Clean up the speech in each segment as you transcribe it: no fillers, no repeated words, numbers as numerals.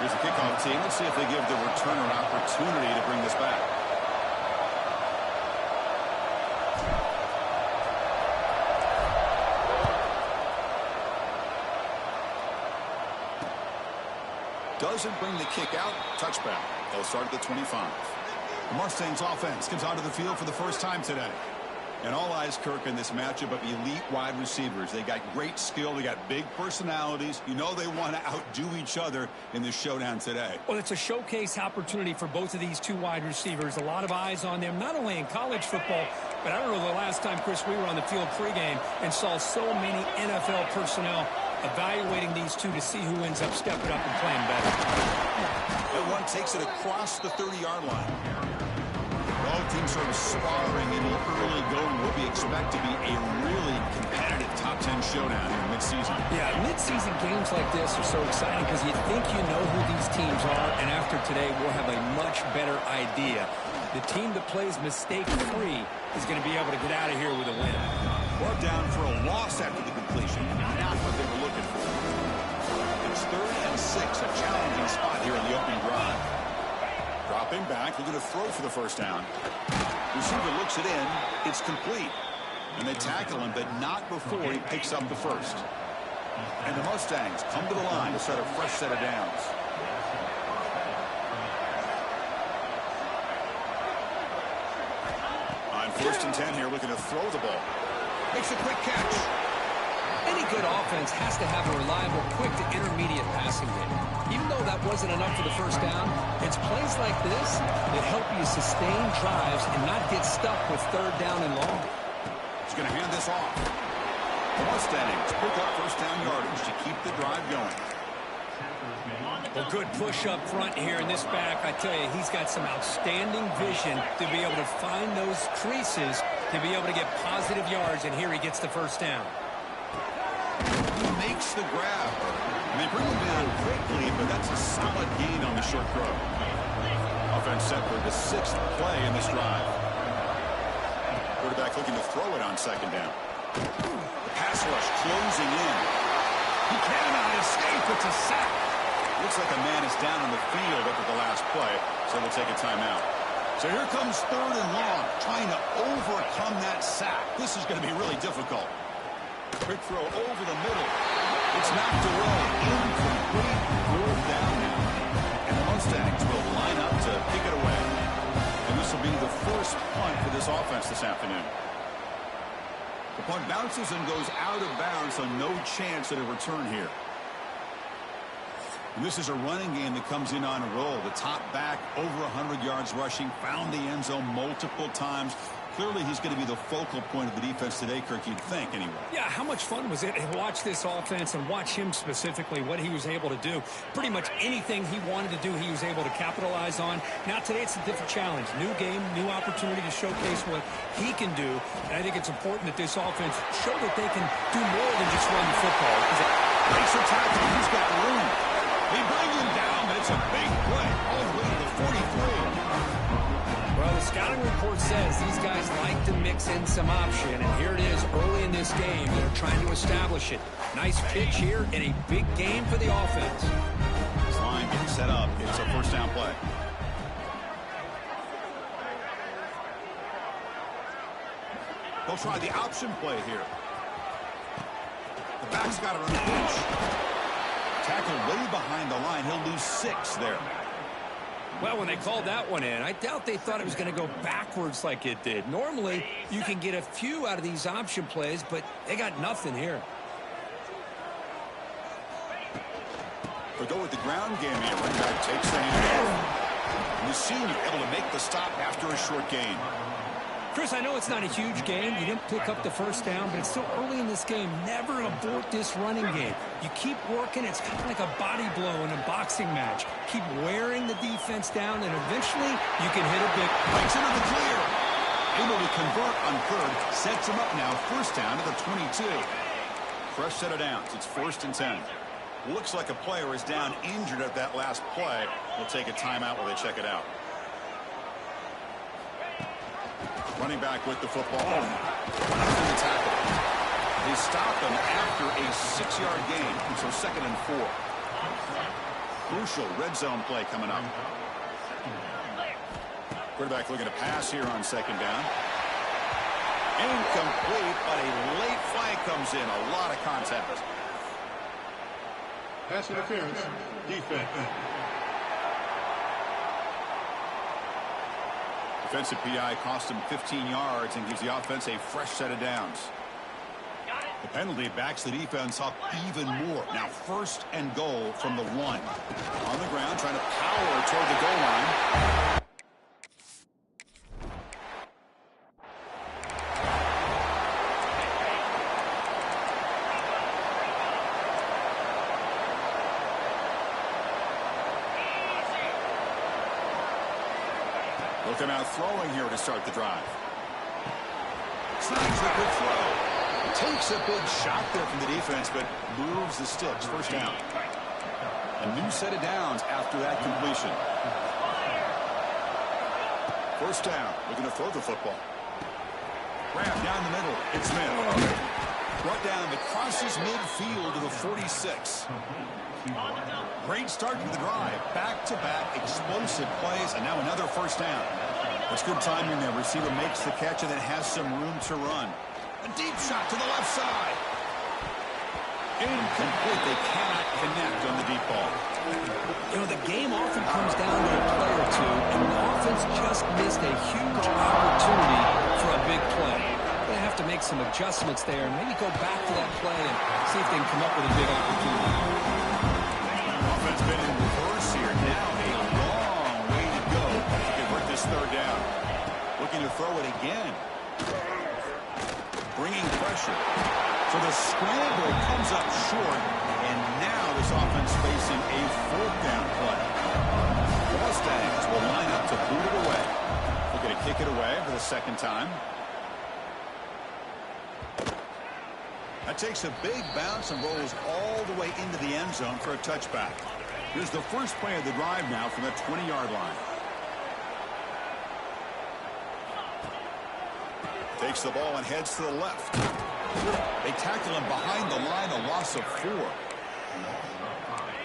Here's the kickoff team. Let's see if they give the returner an opportunity to bring this back. Doesn't bring the kick out. Touchback. They'll start at the 25. The Mustangs offense comes onto the field for the first time today. And all eyes, Kirk, in this matchup of elite wide receivers. They got great skill. They got big personalities. You know they want to outdo each other in this showdown today. Well, it's a showcase opportunity for both of these two wide receivers. A lot of eyes on them, not only in college football, but I don't know the last time, Chris, we were on the field pregame and saw so many NFL personnel evaluating these two to see who ends up stepping up and playing better. That one takes it across the 30-yard line. Both teams sort of sparring in the early going what we expect to be a really competitive top 10 showdown in midseason. Yeah, midseason games like this are so exciting because you think you know who these teams are, and after today we'll have a much better idea. The team that plays mistake-free is going to be able to get out of here with a win. Brought down for a loss after the completion. Not what they were looking for. It's 3rd and 6, a challenging spot here in the opening drive. Dropping back, looking to throw for the first down. Receiver looks it in. It's complete. And they tackle him, but not before he picks up the first. And the Mustangs come to the line to set a fresh set of downs. On 1st and 10 here, looking to throw the ball. Makes a quick catch. Any good offense has to have a reliable, quick to intermediate passing game. Even though that wasn't enough for the first down, it's plays like this that help you sustain drives and not get stuck with 3rd down and long. He's going to hand this off. The Mustangs pick up first down yardage to keep the drive going. Well, good push up front here in this back. I tell you, he's got some outstanding vision to be able to find those creases to be able to get positive yards, and here he gets the first down. He makes the grab. They bring him down quickly, but that's a solid gain on the short throw. Offense set for the 6th play in this drive. Quarterback looking to throw it on 2nd down. The pass rush closing in. He cannot escape. It's a sack. Looks like a man is down on the field after the last play, so they'll take a timeout. So here comes 3rd and long, trying to overcome that sack. This is going to be really difficult. Quick throw over the middle. It's knocked away. Incomplete. 4th down now. And the Mustangs will line up to pick it away. And this will be the first punt for this offense this afternoon. The punt bounces and goes out of bounds, so no chance at a return here. And this is a running game that comes in on a roll. The top back, over 100 yards rushing, found the end zone multiple times. Clearly, he's going to be the focal point of the defense today, Kirk, you'd think, anyway. Yeah, how much fun was it to watch this offense and watch him specifically, what he was able to do. Pretty much anything he wanted to do, he was able to capitalize on. Now, today, it's a different challenge. New game, new opportunity to showcase what he can do. And I think it's important that this offense show that they can do more than just run the football. Makes a tackle. He's got room. They bring him down, but it's a big play all the way to the 43. Well, the scouting report says these guys like to mix in some option, and here it is early in this game. They're trying to establish it. Nice pitch here and a big game for the offense. This line getting set up. It's a first down play. They'll try the option play here. The back's got to run the pitch. Tackle way behind the line. He'll lose 6 there. Well, when they called that one in, I doubt they thought it was going to go backwards like it did. Normally, you can get a few out of these option plays, but they got nothing here. They go with the ground game here. Running back takes the handoff. And the senior able to make the stop after a short gain. Chris, I know it's not a huge game. You didn't pick up the first down, but it's still early in this game. Never abort this running game. You keep working. It's kind of like a body blow in a boxing match. Keep wearing the defense down, and eventually you can hit a big. Breaks into the clear. Able to convert on 3rd. Sets him up now. First down to the 22. Fresh set of downs. It's 1st and 10. Looks like a player is down injured at that last play. We'll take a timeout while they check it out. Running back with the football. After the tackle. They stop him after a 6-yard gain. So 2nd and 4. crucial red zone play coming up. Quarterback looking to pass here on second down. Incomplete, but a late flag comes in. A lot of contact. Pass interference. Defense. Defensive PI cost him 15 yards and gives the offense a fresh set of downs. The penalty backs the defense up even more. Now 1st and goal from the 1. On the ground, trying to power toward the goal line. Looking out throwing here to start the drive. Slides the good throw. Takes a big shot there from the defense, but moves the sticks. First down. A new set of downs after that completion. First down. Looking to throw the football. Grab down the middle. It's Smith. Brought down that crosses midfield to the 46. Great start to the drive. Back-to-back explosive plays, and now another first down. It's good timing there. Receiver makes the catch and then has some room to run. A deep shot to the left side. Incomplete. They cannot connect on the deep ball. You know, the game often comes down to a play or two, and the offense just missed a huge opportunity for a big play. They have to make some adjustments there and maybe go back to that play and see if they can come up with a big opportunity. Offense been in reverse here. Now a long way to go to convert this third down. Looking to throw it again. Bringing pressure. So the scramble comes up short, and now this offense facing a 4th down play. The Mustangs will line up to boot it away. They're going to kick it away for the 2nd time. That takes a big bounce and rolls all the way into the end zone for a touchback. Here's the first play of the drive now from the 20-yard line. Takes the ball and heads to the left. They tackle him behind the line, a loss of 4.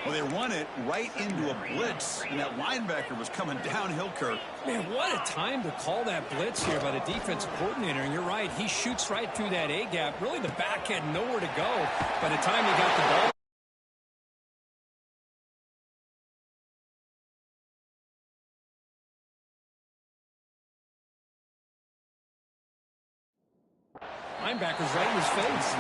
Well, they run it right into a blitz, and that linebacker was coming downhill, Kirk. Man, what a time to call that blitz here by the defensive coordinator. And you're right, he shoots right through that A-gap. Really, the back had nowhere to go by the time he got the ball. Linebacker's right in his face.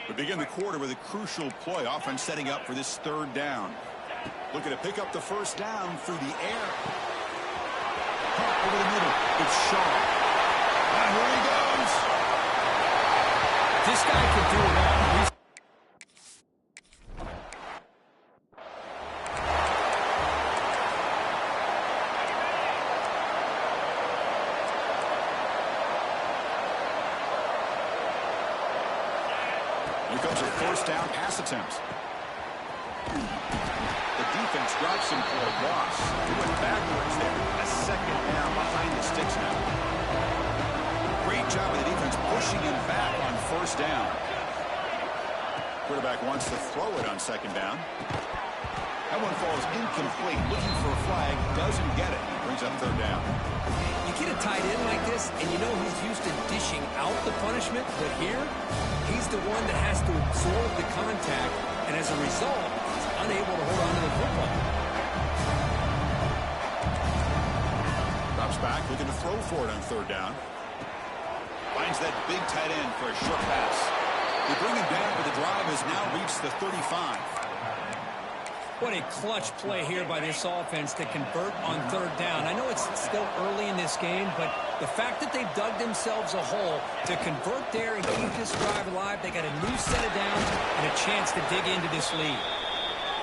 We begin the quarter with a crucial play. Offense setting up for this 3rd down. Looking to pick up the first down through the air. Over the middle. It's Shaw. And here he goes. This guy can do it all. Here comes a first down pass attempt. The defense drops him for a loss. He went backwards there. A 2nd down behind the sticks now. Great job of the defense pushing him back on first down. Quarterback wants to throw it on 2nd down. That one falls incomplete. Looking for a flag. Doesn't get it. Brings up 3rd down. You get a tight end like this, and you know he's used to dishing out the punishment, but here, he's the one that has to absorb the contact, and as a result, he's unable to hold on to the football. Drops back, looking to throw for it on 3rd down. Finds that big tight end for a short pass. They bring him down, but the drive has now reached the 35. What a clutch play here by this offense to convert on 3rd down. I know it's still early in this game, but the fact that they've dug themselves a hole to convert there and keep this drive alive, they got a new set of downs and a chance to dig into this lead.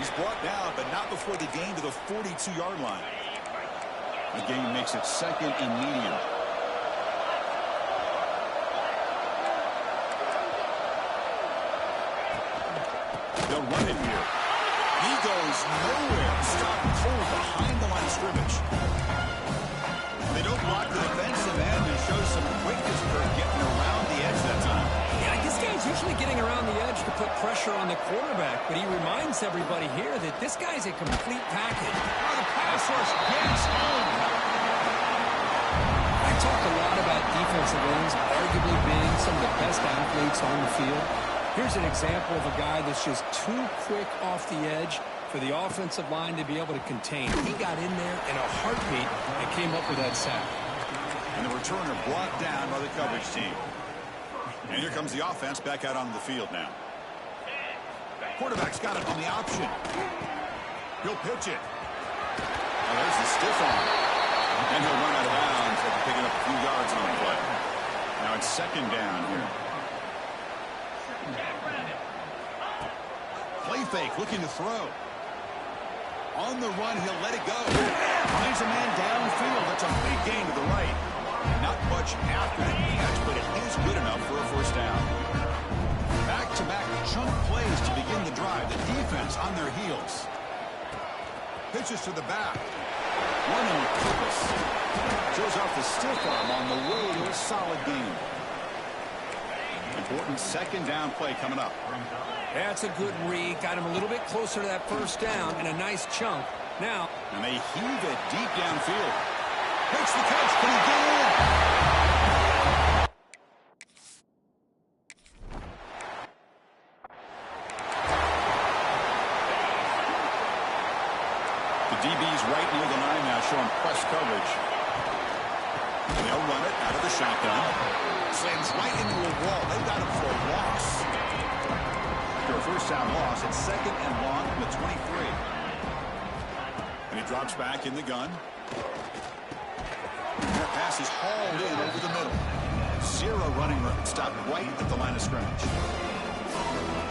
He's brought down, but not before the gain to the 42-yard line. The game makes it 2nd and medium. quarterback, but he reminds everybody here that this guy's a complete package. Oh, the pass rush gets home. I talk a lot about defensive ends arguably being some of the best athletes on the field. Here's an example of a guy that's just too quick off the edge for the offensive line to be able to contain. He got in there in a heartbeat and came up with that sack. And the returner brought down by the coverage team. And here comes the offense back out onto the field now. Quarterback's got it on the option. He'll pitch it. Now there's the stiff arm. And he'll run out of bounds after picking up a few yards on the play. Now it's second down here. Play fake, looking to throw. On the run, he'll let it go. Finds a man downfield. That's a big gain to the right. Not much after the catch, but it is good enough for a first down. Back-to-back chunk plays to begin the drive. The defense on their heels. Pitches to the back. Running with purpose. Shows off the stiff arm on the way to a solid gain. Important second down play coming up. That's a good read. Got him a little bit closer to that first down and a nice chunk. Now, and they heave it deep downfield. Makes the catch. Can he get in? The DB's right near the line now, showing press coverage. And they'll run it out of the shotgun. Slams right into a wall. They've got him for a loss. After a first down loss, it's second and long from the 23. And he drops back in the gun. And that pass is hauled in over the middle. Zero running room. Stopped right at the line of scrimmage.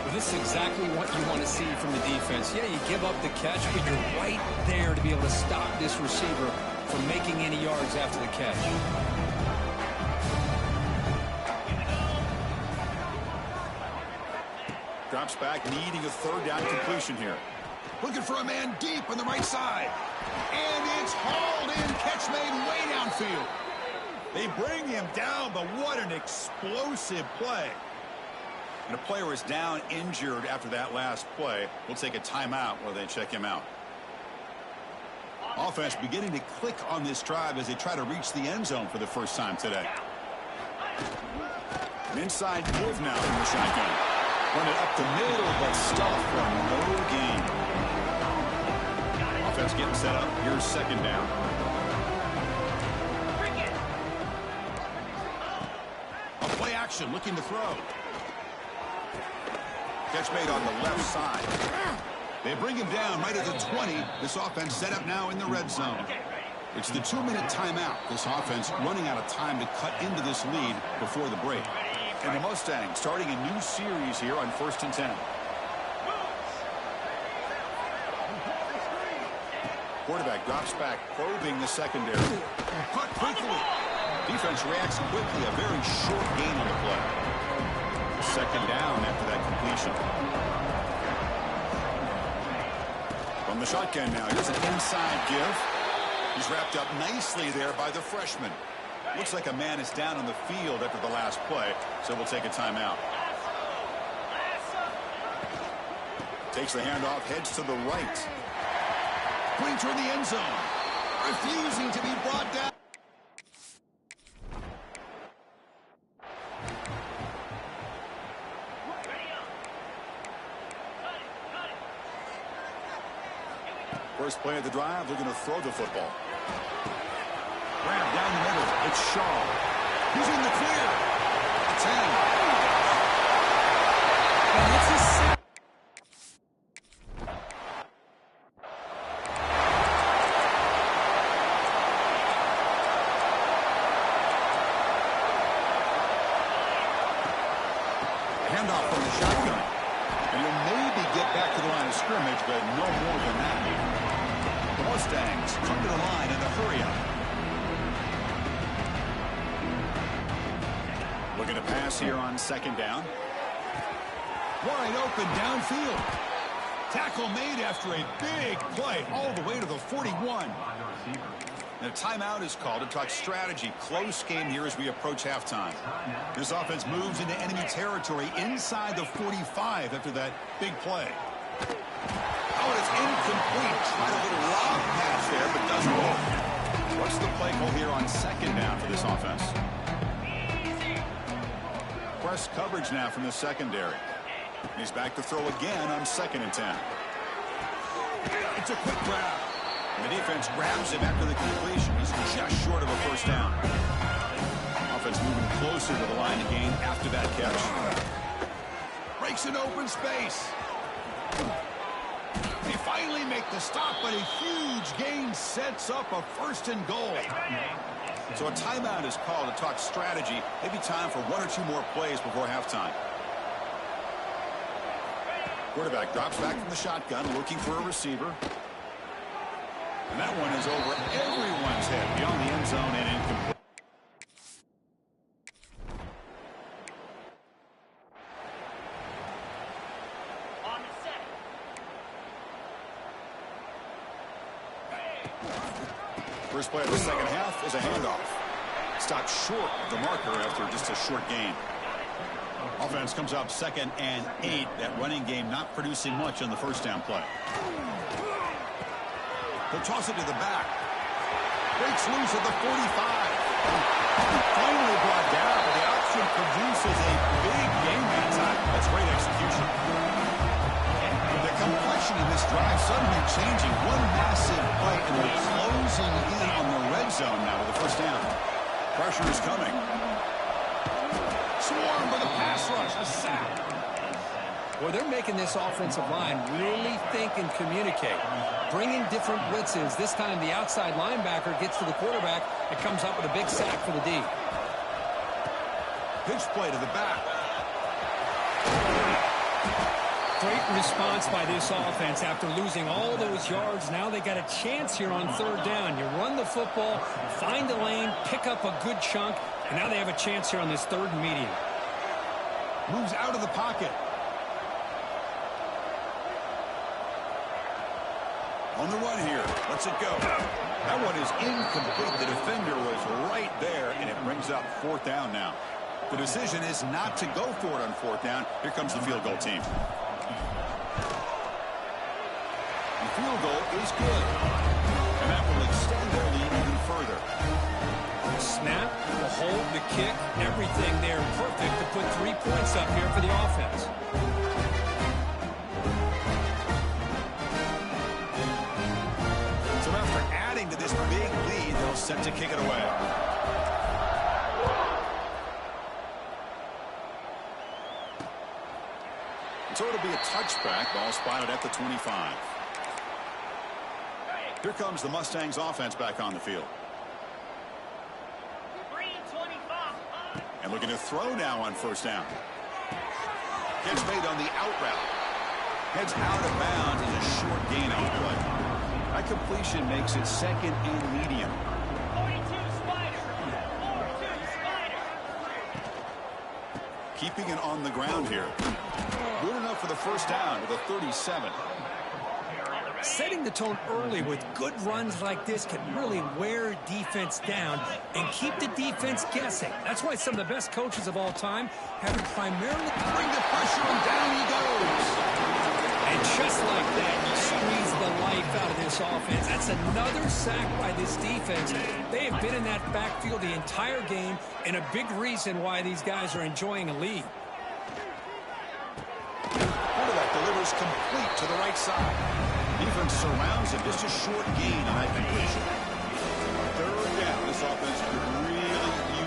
Well, this is exactly what you want to see from the defense. Yeah, you give up the catch, but you're right there to be able to stop this receiver from making any yards after the catch. Drops back, needing a third down completion here. Looking for a man deep on the right side. And it's hauled in. Catch made way downfield. They bring him down, but what an explosive play. And a player is down injured after that last play. We'll take a timeout while they check him out. Offense beginning to click on this drive as they try to reach the end zone for the first time today. An inside move now from the shotgun. Run it up the middle, but stuffed for no gain. Offense getting set up. Here's second down. A play action, looking to throw. Catch made on the left side. They bring him down right at the 20. This offense set up now in the red zone. It's the 2-minute timeout. This offense running out of time to cut into this lead before the break. And the Mustangs starting a new series here on 1st and 10. Quarterback drops back, probing the secondary. Caught quickly. Defense reacts quickly. A very short gain on the play. Second down after that completion. From the shotgun now. Here's an inside give. He's wrapped up nicely there by the freshman. Looks like a man is down on the field after the last play, so we'll take a timeout. Takes the handoff, heads to the right. Going toward the end zone. Refusing to be brought down. First play of the drive, they're going to throw the football. Grab down the middle. It's Shaw. He's in the clear. 10. And it's a sack. Handoff from the shotgun. And he'll maybe get back to the line of scrimmage, but no more than that. The Mustangs come to the line in the hurry-up. Looking to pass here on second down. Wide open downfield. Tackle made after a big play all the way to the 41. And a timeout is called to talk strategy. Close game here as we approach halftime. This offense moves into enemy territory inside the 45 after that big play. Oh, it's incomplete. Tried a little lob pass there, but doesn't work. What's the play call here on second down for this offense? Press coverage now from the secondary. He's back to throw again on 2nd and 10. It's a quick grab. And the defense grabs him after the completion. He's just short of a first down. Offense moving closer to the line of gain after that catch. Breaks an open space. They finally make the stop, but a huge gain sets up a 1st and goal. So a timeout is called to talk strategy. Maybe time for 1 or 2 more plays before halftime. Quarterback drops back from the shotgun, looking for a receiver. And that one is over everyone's head beyond the end zone and incomplete. First play of the second half is a handoff. Stopped short of the marker after just a short gain. Offense comes up 2nd and 8. That running game not producing much on the first down play. They'll toss it to the back. Breaks loose at the 45. Finally brought down, but the option produces a big game that time. That's great execution. The complexion of this drive suddenly changing. One massive play, and they're closing in on the red zone now with the first down. Pressure is coming. Swarm for the pass rush. A sack. Well, they're making this offensive line really think and communicate. Bringing different blitzes. This time the outside linebacker gets to the quarterback and comes up with a big sack for the D. Pitch play to the back. Great response by this offense after losing all those yards. Now they got a chance here on 3rd down. You run the football, find a lane, pick up a good chunk, and now they have a chance here on this 3rd and medium. Moves out of the pocket. On the run here. Lets it go. That one is incomplete. The defender was right there, and it brings up 4th down now. The decision is not to go for it on 4th down. Here comes the field goal team. The field goal is good. And that will extend their lead even further. Snap, the hold, the kick, everything there perfect to put 3 points up here for the offense. To this big lead, they'll set to kick it away. So it'll be a touchback. Ball spotted at the 25. Here comes the Mustangs offense back on the field. And looking to throw now on 1st down. Gets made on the out route. Heads out of bounds as a short gain on the play. That completion makes it 2nd and medium. 42 Spider. 42 Spider. Keeping it on the ground here. Good enough for the first down with a 37. Setting the tone early with good runs like this can really wear defense down and keep the defense guessing. That's why some of the best coaches of all time have primarily bring the pressure, and down he goes. And just like that, you squeeze the life out of this offense. That's another sack by this defense. They have been in that backfield the entire game, and a big reason why these guys are enjoying a lead. Quarterback delivers complete to the right side. Defense surrounds him. Just a short gain on that completion. 3rd down. This offense could really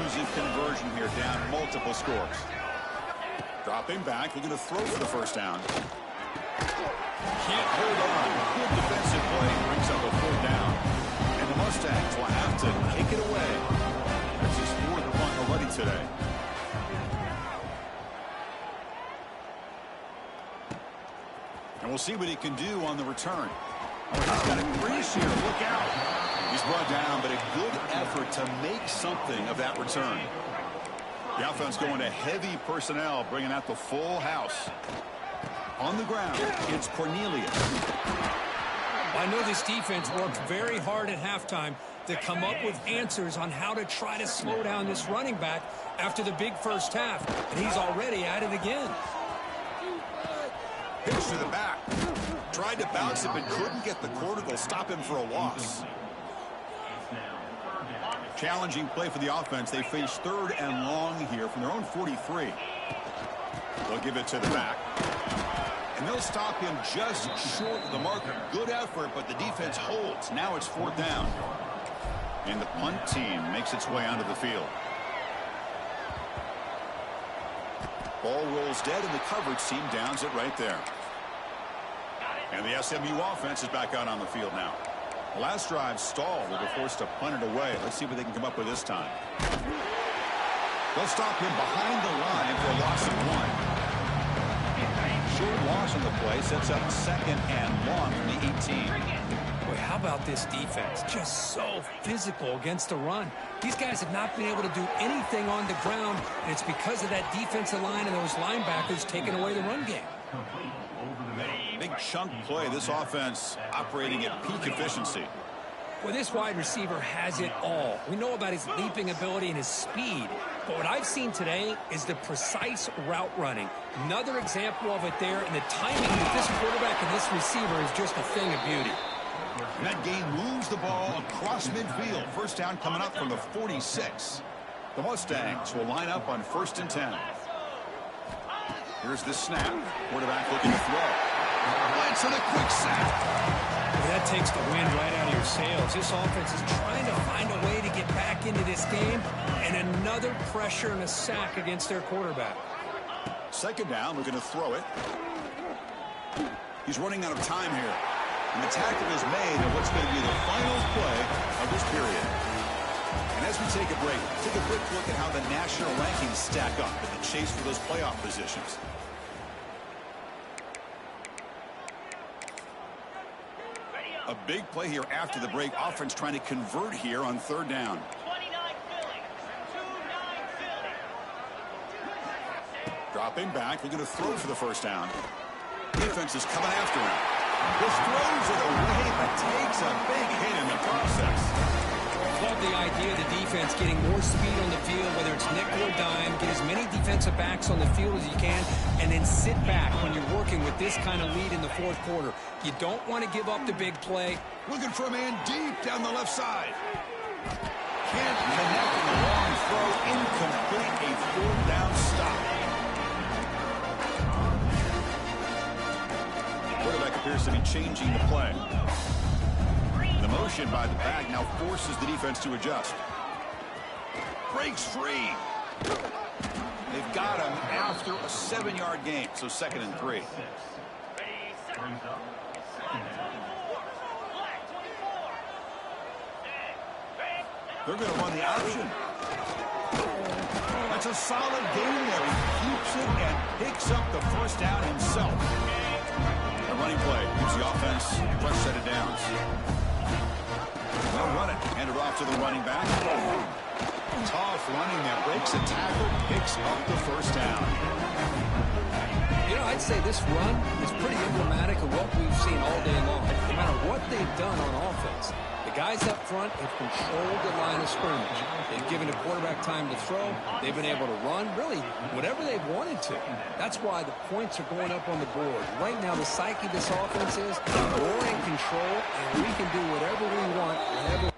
use a conversion here, down multiple scores. Dropping back, looking to throw for the first down. Can't hold on. Good defensive play. Brings up a 4th down. And the Mustangs will have to kick it away. That's his 4th one already today. And we'll see what he can do on the return. Oh, he's got a crease here. Look out. He's brought down, but a good effort to make something of that return. The offense going to heavy personnel, bringing out the full house. On the ground, it's Cornelius. I know this defense worked very hard at halftime to come up with answers on how to try to slow down this running back after the big first half, and he's already at it again. Pitch to the back. Tried to bounce it, but couldn't get the quarter. They'll stop him for a loss. Challenging play for the offense. They face 3rd and long here from their own 43. They'll give it to the back. And they'll stop him just short of the marker. Good effort, but the defense holds. Now it's 4th down. And the punt team makes its way onto the field. Ball rolls dead, and the coverage team downs it right there. And the SMU offense is back out on the field now. The last drive stalled. They were forced to punt it away. Let's see what they can come up with this time. They'll stop him behind the line for a loss of 1. Short loss on the play sets up 2nd and long from the 18. Boy, how about this defense? Just so physical against the run. These guys have not been able to do anything on the ground, and it's because of that defensive line and those linebackers taking away the run game. Big chunk play. This offense operating at peak efficiency. Well, this wide receiver has it all. We know about his leaping ability and his speed. But what I've seen today is the precise route running. Another example of it there, and the timing with this quarterback and this receiver is just a thing of beauty. And that game moves the ball across midfield. First down coming up from the 46. The Mustangs will line up on 1st and 10. Here's the snap. Quarterback looking to throw. Blitz and a quick sack. Well, that takes the wind right out of your sails. This offense is trying to find a way to get back into this game, and another pressure and a sack against their quarterback. 2nd down, looking to throw it. He's running out of time here. And the tackle is made on what's going to be the final play of this period. And as we take a break, take a quick look at how the national rankings stack up in the chase for those playoff positions. A big play here after the break. Offense trying to convert here on 3rd down. 29 Philly. 2-9 Philly. Dropping back, looking to throw for the 1st down. Defense is coming after him. Just throws it away, but takes a big hit in the process. Love the idea of the defense getting more speed on the field, whether it's nickel or dime, get as many defensive backs on the field as you can, and then sit back when you're working with this kind of lead in the 4th quarter. You don't want to give up the big play. Looking for a man deep down the left side. Can't connect in the long throw. Incomplete. A 4th down stop. Quarterback appears to be changing the play. The motion by the back now forces the defense to adjust. Breaks free. They've got him after a 7-yard gain, so 2nd and 3. They're going to run the option. That's a solid game there. He keeps it and picks up the 1st down himself. A running play gives the offense a fresh set of downs. They'll run it. Hand it off to the running back. Tough running there. Breaks a tackle. Picks up the 1st down. You know, I'd say this run is pretty emblematic of what we've seen all day long. No matter what they've done on offense, the guys up front have controlled the line of scrimmage. They've given the quarterback time to throw. They've been able to run, really, whatever they've wanted to. That's why the points are going up on the board. Right now, the psyche of this offense is we're in control, and we can do whatever we want whenever.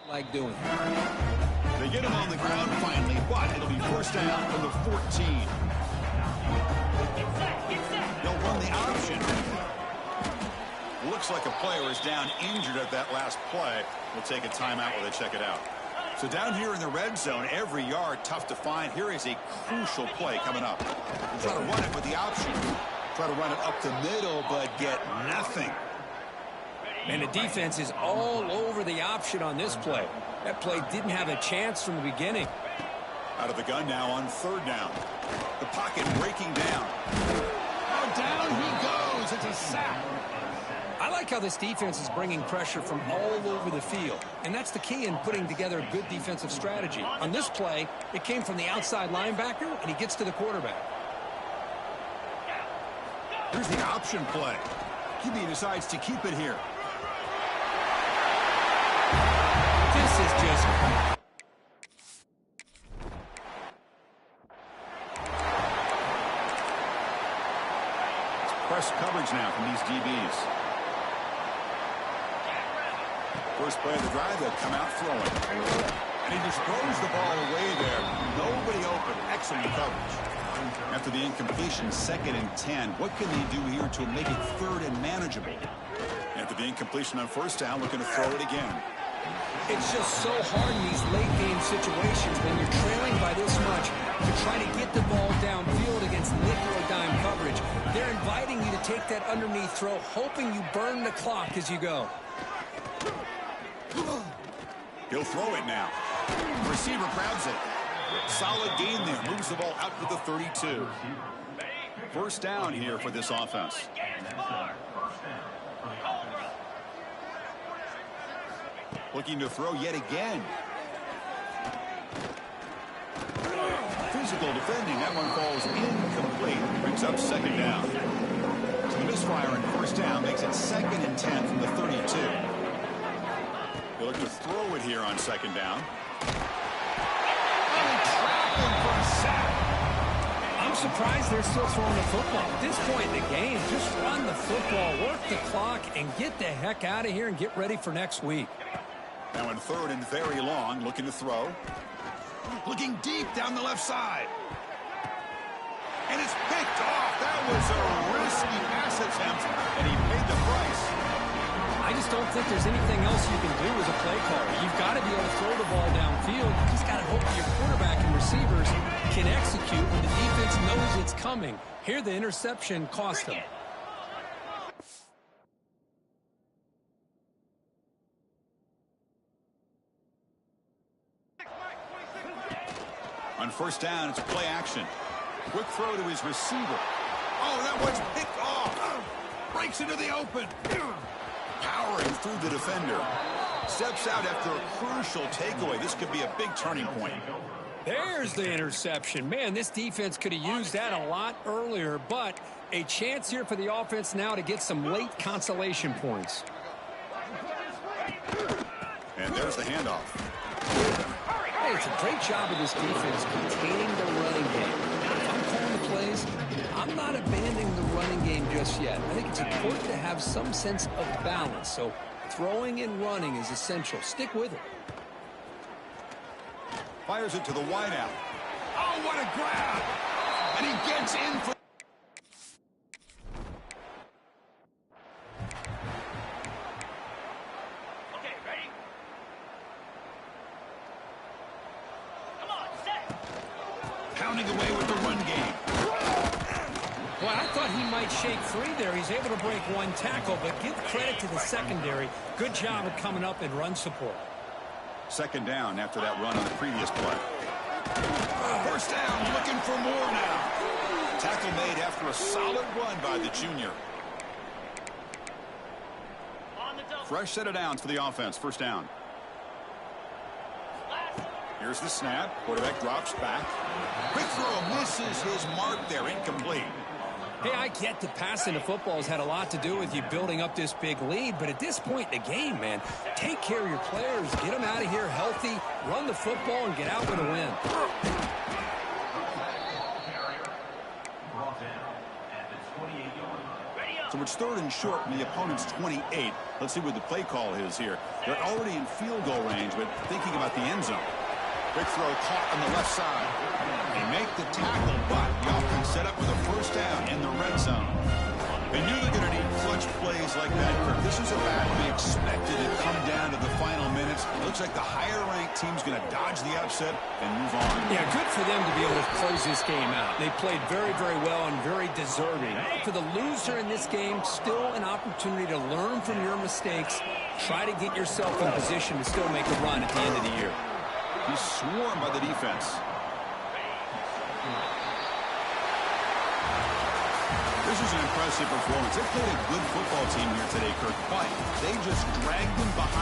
like doing. They get him on the ground finally, but it'll be first down from the 14. They'll run the option. Looks like a player is down injured at that last play. We'll take a timeout while they check it out. So down here in the red zone, every yard tough to find. Here is a crucial play coming up. We'll try to run it with the option. Try to run it up the middle, but get nothing. And the defense is all over the option on this play. That play didn't have a chance from the beginning. Out of the gun now on third down. The pocket breaking down. Oh, down he goes. It's a sack. I like how this defense is bringing pressure from all over the field. And that's the key in putting together a good defensive strategy. On this play, it came from the outside linebacker, and he gets to the quarterback. Here's the option play. QB decides to keep it here. This is just... Press coverage now from these DBs. First play of the drive, they'll come out throwing. And he just throws the ball away there. Nobody open. Excellent coverage. After the incompletion, 2nd and 10. What can they do here to make it 3rd and manageable? After the incompletion on first down, looking to throw it again. It's just so hard in these late-game situations when you're trailing by this much to try to get the ball downfield against nickel or dime coverage. They're inviting you to take that underneath throw, hoping you burn the clock as you go. He'll throw it now. Receiver grabs it. Solid gain there. Moves the ball out to the 32. First down here for this offense. Looking to throw yet again. Physical defending. That one falls incomplete. Brings up 2nd down. So the misfire in first down makes it 2nd and 10 from the 32. They look to throw it here on 2nd down. I'm surprised they're still throwing the football. At this point in the game, just run the football, work the clock, and get the heck out of here and get ready for next week. Now in 3rd and very long, looking to throw. Looking deep down the left side. And it's picked off. That was a risky pass attempt, and he paid the price. I just don't think there's anything else you can do as a play caller. You've got to be able to throw the ball downfield. You just got to hope your quarterback and receivers can execute when the defense knows it's coming. Here, the interception cost them. On first down, it's play action. Quick throw to his receiver. Oh, that one's picked off. Breaks into the open. Powering through the defender. Steps out after a crucial takeaway. This could be a big turning point. There's the interception. Man, this defense could have used that a lot earlier, but a chance here for the offense now to get some late consolation points. And there's the handoff. Hey, it's a great job of this defense containing the running game. If I'm calling the plays, I'm not abandoning the running game just yet. I think it's important to have some sense of balance. So throwing and running is essential. Stick with it. Fires it to the wideout. Oh, what a grab! And he gets in for... Okay, ready? Come on, set. Pounding away with the run game. Well, I thought he might shake free there. He's able to break one tackle, but give credit to the secondary. Good job of coming up in run support. 2nd down after that run on the previous play. First down, looking for more now. Tackle made after a solid run by the junior. On the double. Fresh set of downs for the offense. First down. Here's the snap. Quarterback drops back. Quick throw misses his mark there. Incomplete. Hey, I get that passing the football has had a lot to do with you building up this big lead, but at this point in the game, man, take care of your players, get them out of here healthy, run the football, and get out with a win. Ready up. So it's 3rd and short from the opponent's 28. Let's see what the play call is here. They're already in field goal range, but thinking about the end zone. Quick throw caught on the left side. They make the tackle, but the offense set up with a first down in the red zone. They knew they're going to need clutch plays like that, Kirk. This was a battle we expected to come down to the final minutes. It looks like the higher-ranked team's going to dodge the upset and move on. Yeah, good for them to be able to close this game out. They played very, very well and very deserving. For the loser in this game, still an opportunity to learn from your mistakes. Try to get yourself in position to still make a run at the end of the year. He's swarmed by the defense. This is an impressive performance. They played a good football team here today, Kirk, but they just dragged them behind